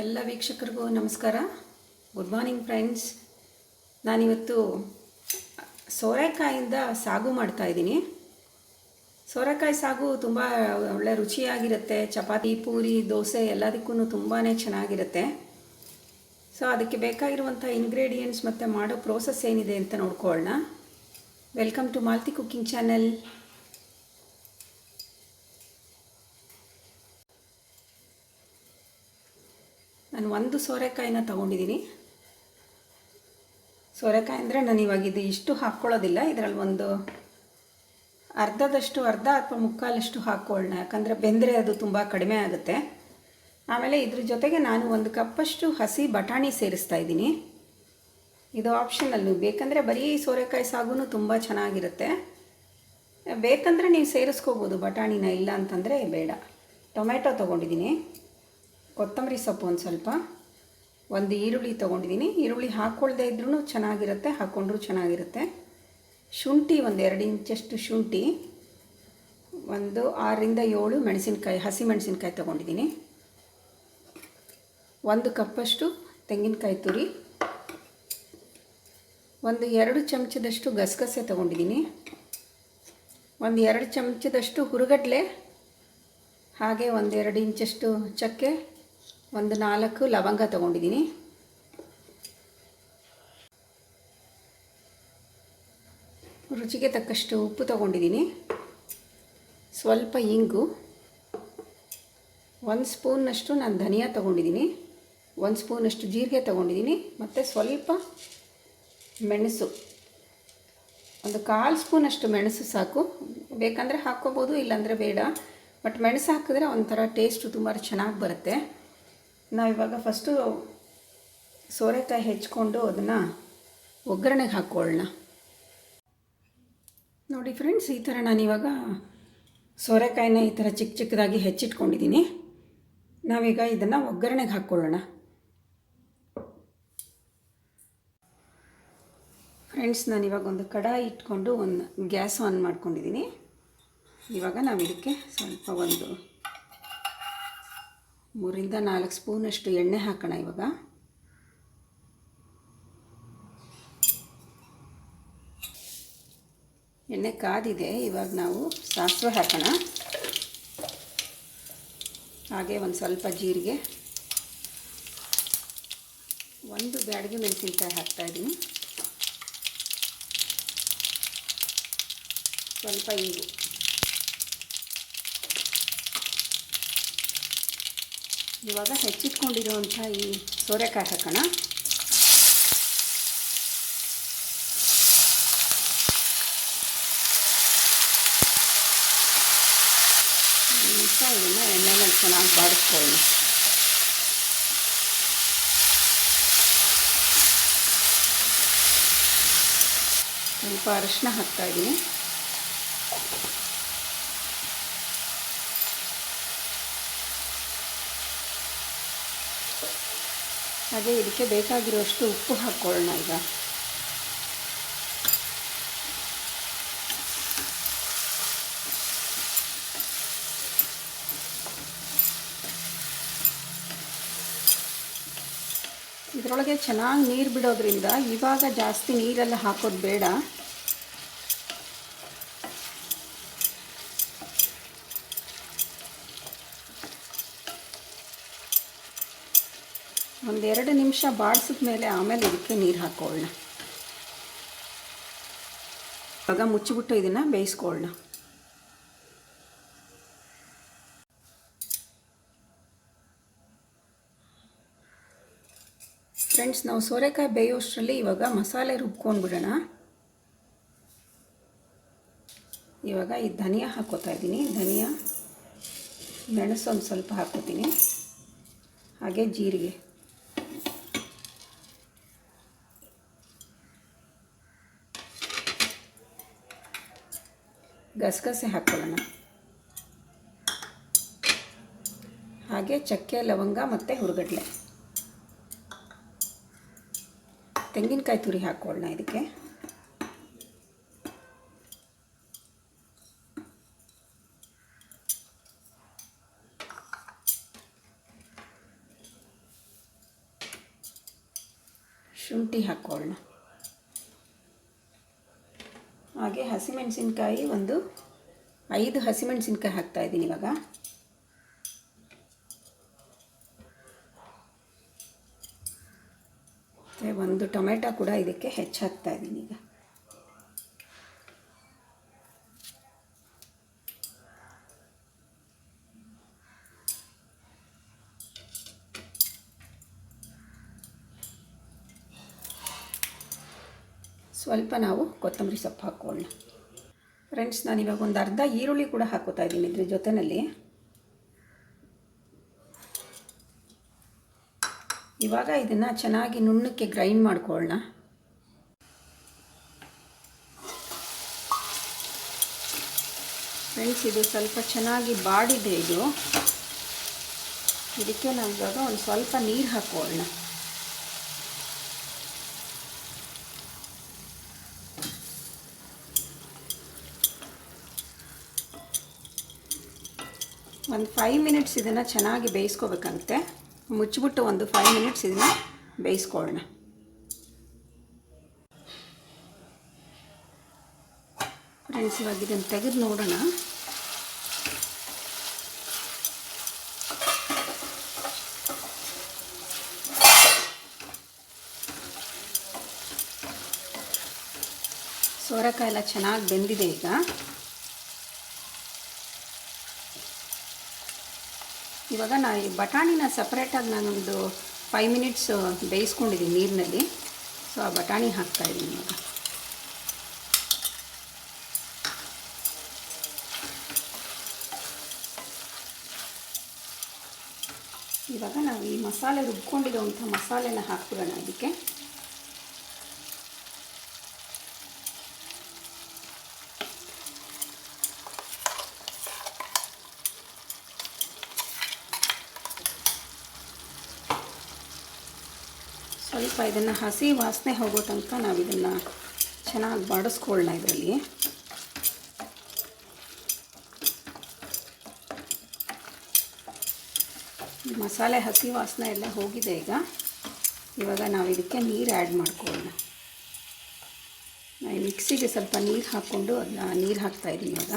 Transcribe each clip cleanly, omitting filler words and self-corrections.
ಎಲ್ಲ ವೀಕ್ಷಕರಿಗೂ ನಮಸ್ಕಾರ. Good morning friends. ನಾನಿವತ್ತು ಸೋರೆಕಾಯಿಂದ ಸಾಗು ಮಾಡ್ತಾಯಿದ್ದೀನಿ. ಸೋರೆಕಾಯಿ ಸಾಗು ತುಂಬ ಒಳ್ಳೆ ರುಚಿಯಾಗಿರುತ್ತೆ. ಚಪಾತಿ, ಪೂರಿ, ದೋಸೆ ಎಲ್ಲದಕ್ಕೂ ತುಂಬಾ ಚೆನ್ನಾಗಿರುತ್ತೆ. ಸೊ ಅದಕ್ಕೆ ಬೇಕಾಗಿರುವಂಥ ಇಂಗ್ರೀಡಿಯೆಂಟ್ಸ್ ಮತ್ತು ಮಾಡೋ ಪ್ರೋಸೆಸ್ ಏನಿದೆ ಅಂತ ನೋಡ್ಕೊಳ್ಳೋಣ. Welcome to Malathi cooking channel. ನಾನು ಒಂದು ಸೋರೆಕಾಯಿನ ತೊಗೊಂಡಿದ್ದೀನಿ. ಸೋರೆಕಾಯಿ ಅಂದರೆ ನಾನು ಇವಾಗ ಇಷ್ಟು ಹಾಕ್ಕೊಳ್ಳೋದಿಲ್ಲ. ಇದರಲ್ಲಿ ಒಂದು ಅರ್ಧ ಅಥವಾ ಮುಕ್ಕಾಲಷ್ಟು ಹಾಕ್ಕೊಳ್ಳೋಣ, ಯಾಕಂದರೆ ಬೆಂದರೆ ಅದು ತುಂಬ ಕಡಿಮೆ ಆಗುತ್ತೆ. ಆಮೇಲೆ ಇದ್ರ ಜೊತೆಗೆ ನಾನು 1 ಕಪ್ಪಷ್ಟು ಹಸಿ ಬಟಾಣಿ ಸೇರಿಸ್ತಾ ಇದ್ದೀನಿ. ಇದು ಆಪ್ಷನಲ್ಲು. ಬೇಕಂದರೆ ಬರೀ ಸೋರೆಕಾಯಿ ಸಾಗುನು ತುಂಬ ಚೆನ್ನಾಗಿರುತ್ತೆ. ಬೇಕಂದರೆ ನೀವು ಸೇರಿಸ್ಕೋಬೋದು ಬಟಾಣಿನ, ಇಲ್ಲ ಅಂತಂದರೆ ಬೇಡ. ಟೊಮೆಟೊ ತೊಗೊಂಡಿದ್ದೀನಿ, ಕೊತ್ತಂಬರಿ ಸೊಪ್ಪು ಒಂದು ಸ್ವಲ್ಪ, ಒಂದು ಈರುಳ್ಳಿ ತೊಗೊಂಡಿದ್ದೀನಿ. ಈರುಳ್ಳಿ ಹಾಕ್ಕೊಳ್ದೇ ಇದ್ರೂ ಚೆನ್ನಾಗಿರುತ್ತೆ, ಹಾಕ್ಕೊಂಡ್ರೂ ಚೆನ್ನಾಗಿರುತ್ತೆ. ಶುಂಠಿ ಒಂದು 2 ಇಂಚಷ್ಟು ಶುಂಠಿ, ಒಂದು 6 ಇಂದ 7 ಮೆಣಸಿನ್ಕಾಯಿ, ಹಸಿ ಮೆಣಸಿನ್ಕಾಯಿ ತೊಗೊಂಡಿದ್ದೀನಿ. 1 ಕಪ್ಪಷ್ಟು ತೆಂಗಿನಕಾಯಿ ತುರಿ, ಒಂದು 2 ಚಮಚದಷ್ಟು ಗಸಗಸೆ ತೊಗೊಂಡಿದ್ದೀನಿ, ಒಂದು 2 ಚಮಚದಷ್ಟು ಹುರುಗಡ್ಲೆ, ಹಾಗೆ ಒಂದು 2 ಇಂಚಷ್ಟು ಚಕ್ಕೆ, ಒಂದು 4 ಲವಂಗ ತೊಗೊಂಡಿದ್ದೀನಿ. ರುಚಿಗೆ ತಕ್ಕಷ್ಟು ಉಪ್ಪು ತೊಗೊಂಡಿದ್ದೀನಿ, ಸ್ವಲ್ಪ ಇಂಗು, 1 ಸ್ಪೂನ್ನಷ್ಟು ನಾನು ಧನಿಯಾ ತೊಗೊಂಡಿದ್ದೀನಿ, 1 ಸ್ಪೂನಷ್ಟು ಜೀರಿಗೆ ತೊಗೊಂಡಿದ್ದೀನಿ, ಮತ್ತು ಸ್ವಲ್ಪ ಮೆಣಸು, ಒಂದು 1/4 ಸ್ಪೂನಷ್ಟು ಮೆಣಸು ಸಾಕು. ಬೇಕಂದರೆ ಹಾಕ್ಕೋಬೋದು, ಇಲ್ಲಾಂದರೆ ಬೇಡ. ಬಟ್ ಮೆಣಸು ಹಾಕಿದ್ರೆ ಒಂಥರ ಟೇಸ್ಟು ತುಂಬ ಚೆನ್ನಾಗಿ ಬರುತ್ತೆ. ನಾವಿವಾಗ ಫಸ್ಟು ಸೋರೆಕಾಯಿ ಹೆಚ್ಕೊಂಡು ಅದನ್ನು ಒಗ್ಗರಣೆಗೆ ಹಾಕ್ಕೊಳ್ಳೋಣ. ನೋಡಿ ಫ್ರೆಂಡ್ಸ್, ಈ ಥರ ನಾನಿವಾಗ ಸೋರೆಕಾಯಿನ ಈ ಥರ ಚಿಕ್ಕ ಚಿಕ್ಕದಾಗಿ ಹೆಚ್ಚಿಟ್ಕೊಂಡಿದ್ದೀನಿ. ನಾವೀಗ ಇದನ್ನು ಒಗ್ಗರಣೆಗೆ ಹಾಕ್ಕೊಳ್ಳೋಣ. ಫ್ರೆಂಡ್ಸ್, ನಾನಿವಾಗ ಒಂದು ಕಡಾಯಿ ಇಟ್ಕೊಂಡು ಒಂದು ಗ್ಯಾಸ್ ಆನ್ ಮಾಡ್ಕೊಂಡಿದ್ದೀನಿ. ಇವಾಗ ನಾವು ಇದಕ್ಕೆ ಸ್ವಲ್ಪ ಒಂದು 3 ಇಂದ 4 ಸ್ಪೂನಷ್ಟು ಎಣ್ಣೆ ಹಾಕೋಣ. ಇವಾಗ ಎಣ್ಣೆ ಕಾದಿದೆ. ಇವಾಗ ನಾವು ಸಾಸಿವೆ ಹಾಕೋಣ, ಹಾಗೆ ಒಂದು ಸ್ವಲ್ಪ ಜೀರಿಗೆ, 1 ಬ್ಯಾಡಗಿ ಮೆಣಸಿನ್ಕಾಯಿ ಹಾಕ್ತಾಯಿದ್ದೀನಿ, ಸ್ವಲ್ಪ ಇಂಗು, ಇವಾಗ ಹೆಚ್ಚಿಟ್ಕೊಂಡಿರುವಂಥ ಈ ಸೋರೆಕಾಯಿ ಹಾಕೋಣ. ಇದನ್ನು ಎಣ್ಣೆನಲ್ಲಿ ಚೆನ್ನಾಗಿ ಬಾಡಿಸ್ಕೊಳ್ಳೋಣ. ಸ್ವಲ್ಪ ಅರಿಶಿನ ಹಾಕ್ತಾಯಿದ್ದೀನಿ, ಹಾಗೆ ಇದಕ್ಕೆ ಬೇಕಾಗಿರುವಷ್ಟು ಉಪ್ಪು ಹಾಕ್ಕೊಳ್ಳೋಣ. ಈಗ ಇದರೊಳಗೆ ಚೆನ್ನಾಗಿ ನೀರು ಬಿಡೋದ್ರಿಂದ ಇವಾಗ ಜಾಸ್ತಿ ನೀರೆಲ್ಲ ಹಾಕೋದು ಬೇಡ. ಒಂದು 2 ನಿಮಿಷ ಬಾಡಿಸಿದ ಮೇಲೆ ಆಮೇಲೆ ಇದಕ್ಕೆ ನೀರು ಹಾಕ್ಕೊಳ್ಳೋಣ. ಇವಾಗ ಮುಚ್ಚಿಬಿಟ್ಟು ಇದನ್ನು ಬೇಯಿಸ್ಕೊಳ್ಳೋಣ. ಫ್ರೆಂಡ್ಸ್, ನಾವು ಸೋರೆಕಾಯಿ ಬೇಯೋಷ್ಟರಲ್ಲಿ ಇವಾಗ ಮಸಾಲೆ ರುಬ್ಕೊಂಡ್ಬಿಡೋಣ. ಇವಾಗ ಈ ಧನಿಯಾ ಹಾಕ್ಕೋತಾ ಇದ್ದೀನಿ, ಧನಿಯಾ, ಮೆಣಸು ಒಂದು ಸ್ವಲ್ಪ ಹಾಕ್ಕೋತೀನಿ, ಹಾಗೆ ಜೀರಿಗೆ, ಗಸಗಸೆ ಹಾಕ್ಕೊಳ್ಳೋಣ, ಹಾಗೆ ಚಕ್ಕೆ, ಲವಂಗ ಮತ್ತು ಹುರುಗಡ್ಲೆ, ತೆಂಗಿನಕಾಯಿ ತುರಿ ಹಾಕ್ಕೊಳ್ಳೋಣ ಇದಕ್ಕೆ. ಶುಂಠಿ ಹಾಕ್ಕೊಳ್ಳೋಣ. ಹಾಗೆ ಹಸಿಮೆಣಸಿನ್ಕಾಯಿ ಒಂದು 5 ಹಸಿಮೆಣಸಿನ್ಕಾಯಿ ಹಾಕ್ತಾಯಿದ್ದೀನಿ ಇವಾಗ. ಮತ್ತು ಒಂದು ಟೊಮೆಟೊ ಕೂಡ ಇದಕ್ಕೆ ಹೆಚ್ಚು ಹಾಕ್ತಾಯಿದ್ದೀನಿ ಈಗ. ಸ್ವಲ್ಪ ನಾವು ಕೊತ್ತಂಬರಿ ಸೊಪ್ಪು ಹಾಕ್ಕೊಳ್ಳೋಣ. ಫ್ರೆಂಡ್ಸ್, ನಾನಿವಾಗ ಒಂದು ಅರ್ಧ ಈರುಳ್ಳಿ ಕೂಡ ಹಾಕೋತಾ ಇದ್ದೀನಿ ಇದ್ರ ಜೊತೆಯಲ್ಲಿ. ಇವಾಗ ಇದನ್ನು ಚೆನ್ನಾಗಿ ನುಣ್ಣಕ್ಕೆ ಗ್ರೈಂಡ್ ಮಾಡ್ಕೊಳ್ಳೋಣ. ಫ್ರೆಂಡ್ಸ್, ಇದು ಸ್ವಲ್ಪ ಚೆನ್ನಾಗಿ ಬಾಡಿದೆ. ಇದಕ್ಕೆ ನಾವು ಇವಾಗ ಒಂದು ಸ್ವಲ್ಪ ನೀರು ಹಾಕ್ಕೊಳ್ಳೋಣ. ಒಂದು 5 ಮಿನಿಟ್ಸ್ ಇದನ್ನು ಚೆನ್ನಾಗಿ ಬೇಯಿಸ್ಕೋಬೇಕಂತೆ. ಮುಚ್ಚಿಬಿಟ್ಟು ಒಂದು 5 ಮಿನಿಟ್ಸ್ ಇದನ್ನು ಬೇಯಿಸ್ಕೊಳ್ಳೋಣ. ಫ್ರೆಂಡ್ಸ್, ಇವಾಗ ಇದನ್ನು ತೆಗೆದು ನೋಡೋಣ. ಸೋರೆಕಾಯಿ ಎಲ್ಲ ಚೆನ್ನಾಗಿ ಬೆಂದಿದೆ ಈಗ. ಇವಾಗ ಈ ಬಟಾಣಿನ ಸಪ್ರೇಟಾಗಿ ನಾನೊಂದು 5 ಮಿನಿಟ್ಸ್ ಬೇಯಿಸ್ಕೊಂಡಿದ್ದೀನಿ ನೀರಿನಲ್ಲಿ. ಸೊ ಆ ಬಟಾಣಿ ಹಾಕ್ತಾಯಿದ್ದೀನಿ ಇವಾಗ ನಾವು ಈ ಮಸಾಲೆ ರುಬ್ಕೊಂಡಿರೋವಂಥ ಮಸಾಲೆನ ಹಾಕ್ಬಿಡೋಣ ಅದಕ್ಕೆ. ಸ್ವಲ್ಪ ಇದನ್ನು ಹಸಿ ವಾಸನೆ ಹೋಗೋ ತನಕ ನಾವು ಇದನ್ನು ಚೆನ್ನಾಗಿ ಬಾಡಿಸ್ಕೊಳ್ಳೋಣ. ಇದರಲ್ಲಿ ಮಸಾಲೆ ಹಸಿ ವಾಸನೆ ಎಲ್ಲ ಹೋಗಿದೆ ಈಗ. ಇವಾಗ ನಾವು ಇದಕ್ಕೆ ನೀರು ಆ್ಯಡ್ ಮಾಡ್ಕೊಳ್ಳೋಣ. ನಾನು ಮಿಕ್ಸಿಗೆ ಸ್ವಲ್ಪ ನೀರು ಹಾಕ್ಕೊಂಡು ಅದನ್ನ ನೀರು ಹಾಕ್ತಾಯಿದ್ದೀನಿ ಇವಾಗ.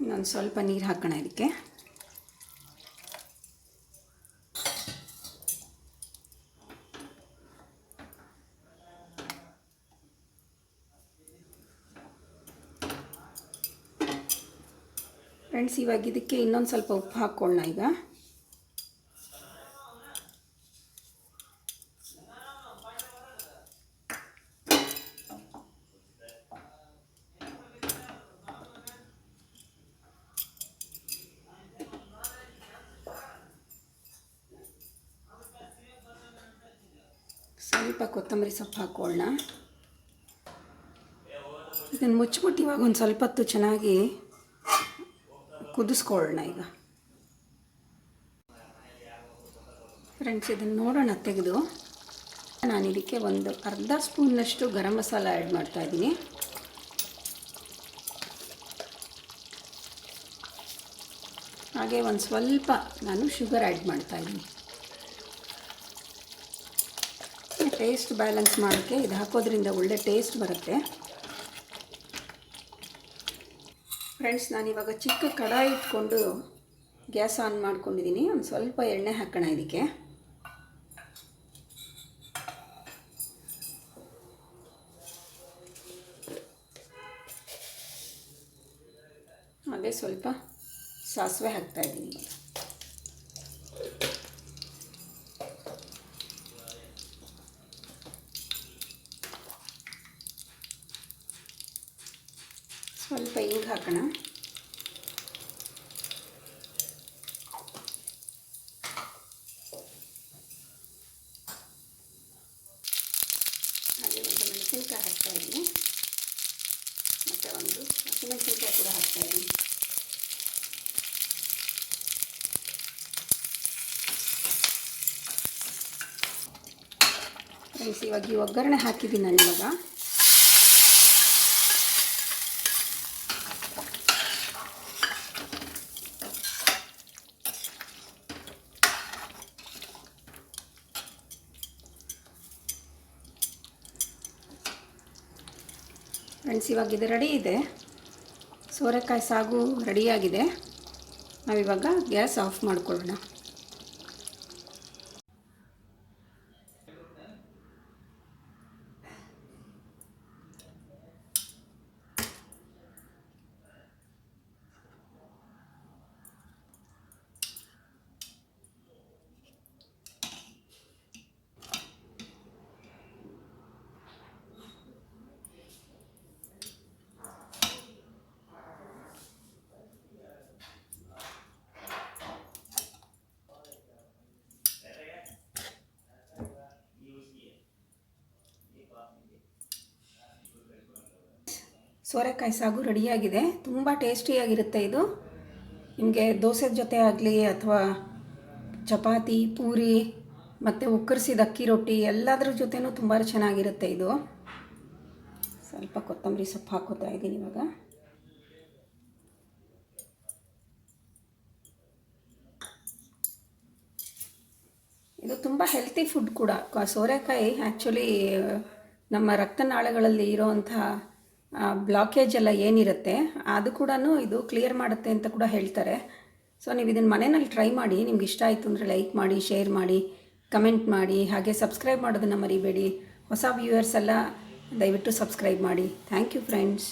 ನಾನು ಸ್ವಲ್ಪ ನೀರು ಹಾಕೋಣ ಇದಕ್ಕೆ. ಫ್ರೆಂಡ್ಸ್, ಇವಾಗ ಇದಕ್ಕೆ ಇನ್ನೊಂದು ಸ್ವಲ್ಪ ಉಪ್ಪು ಹಾಕ್ಕೊಳ್ಳೋಣ ಈಗ. ಸ್ವಲ್ಪ ಕೊತ್ತಂಬರಿ ಸೊಪ್ಪು ಹಾಕ್ಕೊಳ್ಳೋಣ. ಇದನ್ನು ಮುಚ್ಚಿಬಿಟ್ಟು ಇವಾಗ ಒಂದು ಸ್ವಲ್ಪ ಹೊತ್ತು ಚೆನ್ನಾಗಿ ಕುದಿಸ್ಕೊಳ್ಳೋಣ ಈಗ. ಫ್ರೆಂಡ್ಸ್, ಇದನ್ನು ನೋಡೋಣ ತೆಗೆದು. ನಾನು ಇದಕ್ಕೆ ಒಂದು ಅರ್ಧ ಸ್ಪೂನ್ನಷ್ಟು ಗರಂ ಮಸಾಲ ಆ್ಯಡ್ ಮಾಡ್ತಾಯಿದ್ದೀನಿ. ಹಾಗೆ ಒಂದು ಸ್ವಲ್ಪ ನಾನು ಶುಗರ್ ಆ್ಯಡ್ ಮಾಡ್ತಾಯಿದ್ದೀನಿ. ಟೇಸ್ಟ್ ಬ್ಯಾಲೆನ್ಸ್ ಮಾಡೋಕ್ಕೆ ಇದು ಹಾಕೋದ್ರಿಂದ ಒಳ್ಳೆ ಟೇಸ್ಟ್ ಬರುತ್ತೆ. ಫ್ರೆಂಡ್ಸ್, ನಾನಿವಾಗ ಚಿಕ್ಕ ಕಡಾಯಿ ಇಟ್ಕೊಂಡು ಗ್ಯಾಸ್ ಆನ್ ಮಾಡ್ಕೊಂಡಿದ್ದೀನಿ. ಒಂದು ಸ್ವಲ್ಪ ಎಣ್ಣೆ ಹಾಕೋಣ ಇದಕ್ಕೆ. ಹಾಗೆ ಸ್ವಲ್ಪ ಸಾಸಿವೆ ಹಾಕ್ತಾಯಿದ್ದೀನಿ. ಸ್ವಲ್ಪ ಹಿಂಗೆ ಹಾಕೋಣ. ಹಾಗೆ ಒಂದು ಮೆಣಸಿನ್ಕಾಯಿ ಹಾಕ್ತಾಯಿದ್ದೀನಿ. ಮತ್ತು ಒಂದು ಹಸಿಮೆಣಸಿನ್ಕಾಯಿ ಕೂಡ ಹಾಕ್ತಾಯಿದ್ದೀನಿ. ಫ್ರೆಂಡ್ಸ್, ಇವಾಗ ಈ ಒಗ್ಗರಣೆ ಹಾಕಿದ್ದೀನಿ ನಾನು ಇವಾಗ. ಫ್ರೆಂಡ್ಸ್, ಇವಾಗ ಇದು ರೆಡಿ ಇದೆ. ಸೋರೆಕಾಯಿ ಸಾಗು ರೆಡಿಯಾಗಿದೆ. ನಾವಿವಾಗ ಗ್ಯಾಸ್ ಆಫ್ ಮಾಡ್ಕೊಳ್ಳೋಣ. ಸೋರೆಕಾಯಿ ಸಾಗು ರೆಡಿಯಾಗಿದೆ. ತುಂಬ ಟೇಸ್ಟಿಯಾಗಿರುತ್ತೆ ಇದು. ನಿಮಗೆ ದೋಸೆ ಜೊತೆ ಆಗಲಿ ಅಥವಾ ಚಪಾತಿ, ಪೂರಿ ಮತ್ತು ಉಕ್ಕರಿಸಿದ ಅಕ್ಕಿ ರೊಟ್ಟಿ ಎಲ್ಲದರ ಜೊತೆನೂ ತುಂಬ ಚೆನ್ನಾಗಿರುತ್ತೆ ಇದು. ಸ್ವಲ್ಪ ಕೊತ್ತಂಬರಿ ಸೊಪ್ಪು ಹಾಕೋತಾ ಇದ್ದೀನಿ ಇವಾಗ. ಇದು ತುಂಬ ಹೆಲ್ತಿ ಫುಡ್ ಕೂಡ. ಸೋರೆಕಾಯಿ ಆ್ಯಕ್ಚುಲಿ ನಮ್ಮ ರಕ್ತನಾಳಗಳಲ್ಲಿ ಇರೋವಂಥ ಬ್ಲಾಕೇಜ್ ಎಲ್ಲ ಏನಿರುತ್ತೆ ಅದು ಕೂಡ ಇದು ಕ್ಲಿಯರ್ ಮಾಡುತ್ತೆ ಅಂತ ಕೂಡ ಹೇಳ್ತಾರೆ. ಸೊ ನೀವು ಇದನ್ನು ಮನೆಯಲ್ಲಿ ಟ್ರೈ ಮಾಡಿ. ನಿಮ್ಗೆ ಇಷ್ಟ ಆಯಿತು ಅಂದರೆ ಲೈಕ್ ಮಾಡಿ, ಶೇರ್ ಮಾಡಿ, ಕಮೆಂಟ್ ಮಾಡಿ, ಹಾಗೆ ಸಬ್ಸ್ಕ್ರೈಬ್ ಮಾಡೋದನ್ನು ಮರಿಬೇಡಿ. ಹೊಸ ವ್ಯೂವರ್ಸ್ ಎಲ್ಲ ದಯವಿಟ್ಟು ಸಬ್ಸ್ಕ್ರೈಬ್ ಮಾಡಿ. Thank you friends.